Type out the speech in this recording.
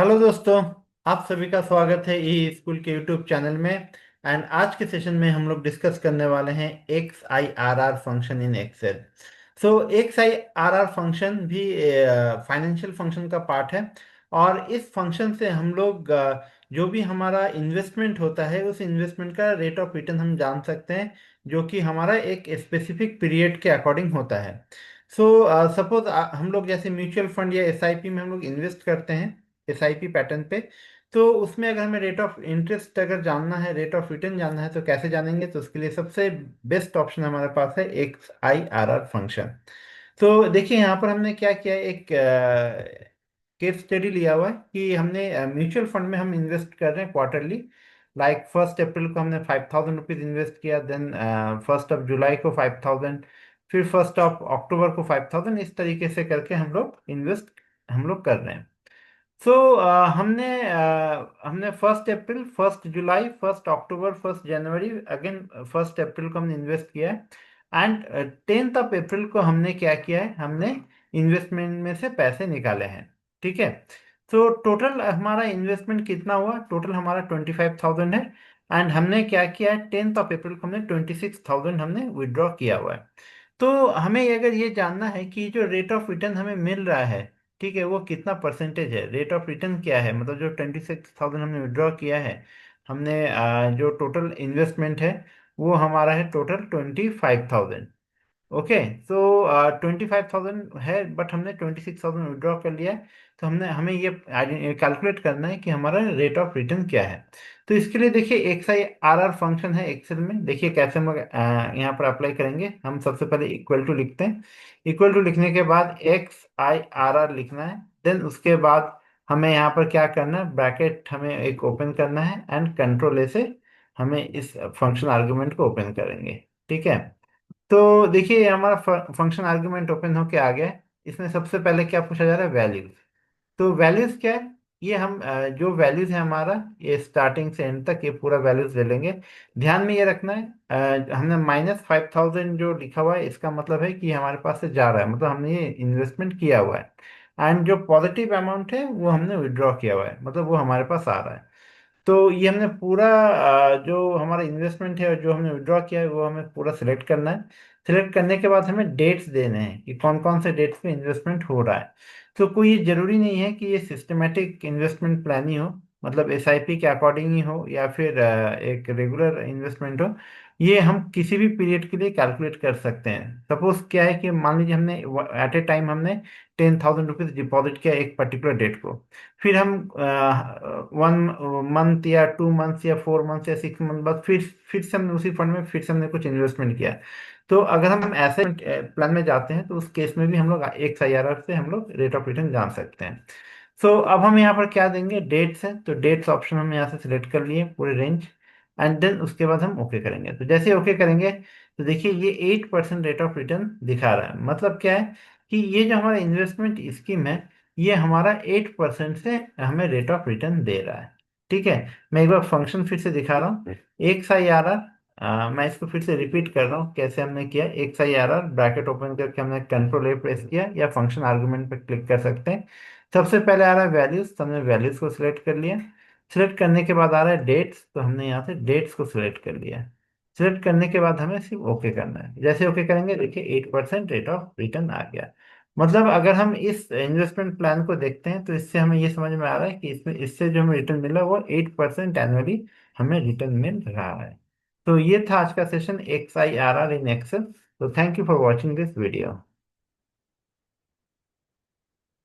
Hello दोस्तों। आप सभी का स्वागत है ई स्कूल के यूट्यूब चैनल में। एंड आज के सेशन में हम लोग डिस्कस करने वाले हैं X I R R function in Excel. So X I R R function भी फाइनेंशियल फंक्शन का पार्ट है। और इस फंक्शन से हम लोग जो भी हमारा इन्वेस्टमेंट होता है उस इन्वेस्टमेंट का रेट ऑफ रिटर्न हम जान सकते हैं, जो कि हमारा एक स्पेसिफिक पीरियड के अकॉर्डिंग होता है। सो सपोज हम लोग जैसे म्यूचुअल फंड या एसआईपी में हम लोग इन्वेस्ट करते हैं, एसआईपी पैटर्न पे। तो उसमें अगर हमें रेट ऑफ इंटरेस्ट अगर जानना है, रेट ऑफ रिटर्न जानना है, तो कैसे जानेंगे? तो उसके लिए सबसे बेस्ट ऑप्शन हमारे पास है X I R R function. तो देखिए यहाँ पर हमने क्या किया है, एक केस स्टडी लिया हुआ है कि हमने म्यूचुअल फंड में हम इन्वेस्ट कर रहे हैं क्वार्टरली। लाइक 1 अप्रैल को हमने 5,000 रुपीज इन्वेस्ट किया, देन 1 जुलाई को 5,000, फिर 1 अक्टूबर को 5,000। इस तरीके से करके हम लोग कर रहे हैं। सो हमने 1 अप्रैल, 1 जुलाई, 1 अक्टूबर, 1 जनवरी, अगेन 1 अप्रैल को हमने इन्वेस्ट किया है। एंड 10th ऑफ अप्रैल को हमने क्या किया है, हमने इन्वेस्टमेंट में से पैसे निकाले हैं। ठीक है। तो टोटल हमारा इन्वेस्टमेंट कितना हुआ? टोटल हमारा 25,000 है। एंड हमने क्या किया है, 10th ऑफ अप्रैल को हमने 26,000 हमने विड्रॉ किया हुआ है। तो हमें अगर ये जानना है कि जो रेट ऑफ रिटर्न हमें मिल रहा है, ठीक है, वो कितना परसेंटेज है, रेट ऑफ रिटर्न क्या है, मतलब जो 26,000 हमने विड्रॉ किया है, हमने जो टोटल इन्वेस्टमेंट है वो हमारा है टोटल 25,000। ओके। सो 25,000 है, बट हमने 26,000 विड्रॉ कर लिया है। तो हमने हमें ये कैलकुलेट करना है कि हमारा रेट ऑफ रिटर्न क्या है। तो इसके लिए देखिए X I R R function है एक्सेल में। देखिए कैसे हम यहाँ पर अप्लाई करेंगे। हम सबसे पहले इक्वल टू लिखते हैं। इक्वल टू लिखने के बाद एक्स आई आर आर लिखना है। देन उसके बाद हमें यहाँ पर क्या करना है, ब्रैकेट हमें एक ओपन करना है एंड कंट्रोल ए से हमें इस फंक्शन आर्गुमेंट को ओपन करेंगे। ठीक है। तो देखिए ये हमारा फंक्शन आर्गुमेंट ओपन होके आ गया है। इसमें सबसे पहले क्या पूछा जा रहा है, वैल्यूज। तो वैल्यूज क्या है, ये हम जो वैल्यूज है हमारा, ये स्टार्टिंग से एंड तक ये पूरा वैल्यूज ले लेंगे। ध्यान में ये रखना है, हमने -5,000 जो लिखा हुआ है इसका मतलब है कि ये हमारे पास से जा रहा है, मतलब हमने ये इन्वेस्टमेंट किया हुआ है। एंड जो पॉजिटिव अमाउंट है वो हमने विड्रॉ किया हुआ है, मतलब वो हमारे पास आ रहा है। तो ये हमने पूरा जो हमारा इन्वेस्टमेंट है और जो हमने विड्रॉ किया है वो हमें पूरा सिलेक्ट करना है। सिलेक्ट करने के बाद हमें डेट्स देने हैं कि कौन कौन से डेट्स पे इन्वेस्टमेंट हो रहा है। तो कोई जरूरी नहीं है कि ये सिस्टमेटिक इन्वेस्टमेंट प्लान ही हो, मतलब एसआईपी के अकॉर्डिंग ही हो या फिर एक रेगुलर इन्वेस्टमेंट हो। ये हम किसी भी पीरियड के लिए कैलकुलेट कर सकते हैं। सपोज क्या है कि मान लीजिए हमने एट ए टाइम हमने 10,000 रुपीज डिपॉजिट किया एक पर्टिकुलर डेट को। फिर हम 1 मंथ या 2 मंथ या 4 मंथ या 6 मंथ बाद फिर से हमने उसी फंड में फिर से हमने कुछ इन्वेस्टमेंट किया। तो अगर हम ऐसे प्लान में जाते हैं तो उस केस में भी हम लोग एक आईआरआर से हम लोग रेट ऑफ रिटर्न जान सकते हैं। सो अब हम यहाँ पर क्या देंगे, डेट्स है, तो डेट्स ऑप्शन हम यहाँ से सिलेक्ट कर लिए पूरे रेंज। एंड देन उसके बाद हम ओके करेंगे। तो जैसे ओके करेंगे तो देखिए ये 8% रेट ऑफ रिटर्न दिखा रहा है। मतलब क्या है कि ये जो हमारा इन्वेस्टमेंट स्कीम है ये हमारा 8% से हमें रेट ऑफ रिटर्न दे रहा है। ठीक है। मैं एक बार फंक्शन फिर से दिखा रहा हूँ, एक्स आई आर आर। मैं इसको फिर से रिपीट कर रहा हूँ कैसे हमने किया। X I R R bracket open करके हमने कंट्रोल ए प्रेस किया या फंक्शन आर्गुमेंट पर क्लिक कर सकते हैं। सबसे पहले आ रहा है वैल्यूज, तो हमने वैल्यूज को सिलेक्ट कर लिया। सिलेक्ट करने के बाद आ रहा है डेट्स, तो हमने यहाँ से डेट्स को सिलेक्ट कर लिया। सिलेक्ट करने के बाद हमें सिर्फ ओके करना है। जैसे ओके करेंगे देखिए 8% रेट ऑफ रिटर्न आ गया। मतलब अगर हम इस इन्वेस्टमेंट प्लान को देखते हैं तो इससे हमें ये समझ में आ रहा है कि इसमें इससे जो हमें रिटर्न मिला वो 8% एनुअली हमें रिटर्न मिल रहा है। तो ये था आज का session X I R R in Excel. तो thank you for watching this video.